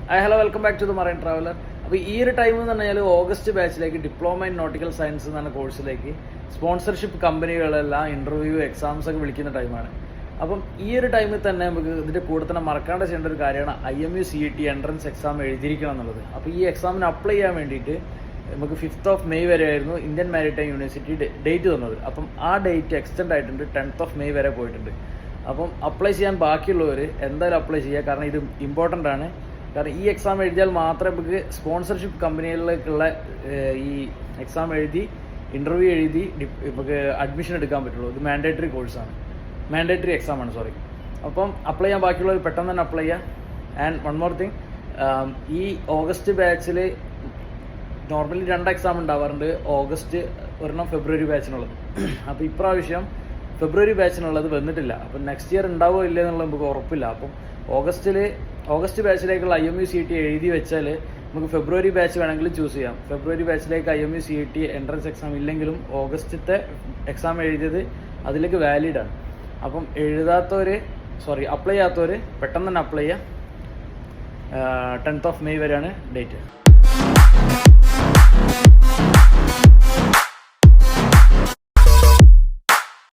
Hello, welcome back to the marine traveller. അപ്പോൾ ഈ ഒരു ടൈം എന്ന് പറഞ്ഞാൽ ഓഗസ്റ്റ് ബാച്ചിലേക്ക് ഡിപ്ലോമ ഇൻ നോട്ടിക്കൽ സയൻസ് എന്ന കോഴ്സിലേക്ക് സ്പോൺസർഷിപ്പ് കമ്പനികളെല്ലാം ഇൻ്റർവ്യൂ എക്സാംസ് ഒക്കെ വിളിക്കുന്ന ടൈമാണ്. അപ്പം ഈ ഒരു ടൈമിൽ തന്നെ നമുക്ക് ഇതിൻ്റെ കൂടെ തന്നെ മറക്കാണ്ട് ചെയ്യേണ്ട ഒരു കാര്യമാണ് IMU CET എൻട്രൻസ് എക്സാം എഴുതിയിരിക്കണം എന്നുള്ളത്. അപ്പോൾ ഈ എക്സാമിന് അപ്ലൈ ചെയ്യാൻ വേണ്ടിയിട്ട് നമുക്ക് 5th May വരെ ആയിരുന്നു ഇന്ത്യൻ മാരിടൈം യൂണിവേഴ്സിറ്റി ഡേറ്റ് തന്നത്. അപ്പം ആ ഡേറ്റ് എക്സ്റ്റെൻഡ് ആയിട്ടുണ്ട്, 10th May വരെ പോയിട്ടുണ്ട്. അപ്പം അപ്ലൈ ചെയ്യാൻ ബാക്കിയുള്ളവർ എന്തായാലും അപ്ലൈ ചെയ്യുക, കാരണം ഇത് ഇമ്പോർട്ടൻ്റ് ആണ്. കാരണം ഈ എക്സാം എഴുതിയാൽ മാത്രമേ നമുക്ക് സ്പോൺസർഷിപ്പ് കമ്പനികളിലേക്കുള്ള ഈ എക്സാം എഴുതി ഇൻ്റർവ്യൂ എഴുതി നമുക്ക് അഡ്മിഷൻ എടുക്കാൻ പറ്റുള്ളൂ. ഇത് മാൻഡേറ്ററി കോഴ്സാണ്, മാൻഡേറ്ററി എക്സാമാണ്, സോറി. അപ്പം അപ്ലൈ ചെയ്യാൻ ബാക്കിയുള്ളവർ പെട്ടെന്ന് തന്നെ അപ്ലൈ ചെയ്യുക. ആൻഡ് വൺ മോർ തിങ്, ഈ ഓഗസ്റ്റ് ബാച്ചിൽ നോർമലി 2 എക്സാം ഉണ്ടാവാറുണ്ട്. ഓഗസ്റ്റ് ഒരെണ്ണം ഫെബ്രുവരി ബാച്ചിനുള്ളത്. അപ്പോൾ ഇപ്രാവശ്യം ഫെബ്രുവരി ബാച്ചിനുള്ളത് വന്നിട്ടില്ല. അപ്പം നെക്സ്റ്റ് ഇയർ ഉണ്ടാവുമോ ഇല്ല എന്നുള്ളത് നമുക്ക് ഉറപ്പില്ല. അപ്പം ഓഗസ്റ്റ് ബാച്ചിലേക്കുള്ള IMU CET എഴുതി വെച്ചാൽ നമുക്ക് ഫെബ്രുവരി ബാച്ച് വേണമെങ്കിലും ചൂസ് ചെയ്യാം. ഫെബ്രുവരി ബാച്ചിലേക്ക് IMU CET എൻട്രൻസ് എക്സാം ഇല്ലെങ്കിലും ഓഗസ്റ്റത്തെ എക്സാം എഴുതിയത് അതിലേക്ക് വാലിഡാണ്. അപ്പം അപ്ലൈ ചെയ്യാത്തവർ പെട്ടെന്ന് തന്നെ അപ്ലൈ ചെയ്യുക. 10th May വരെയാണ് ഡേറ്റ്.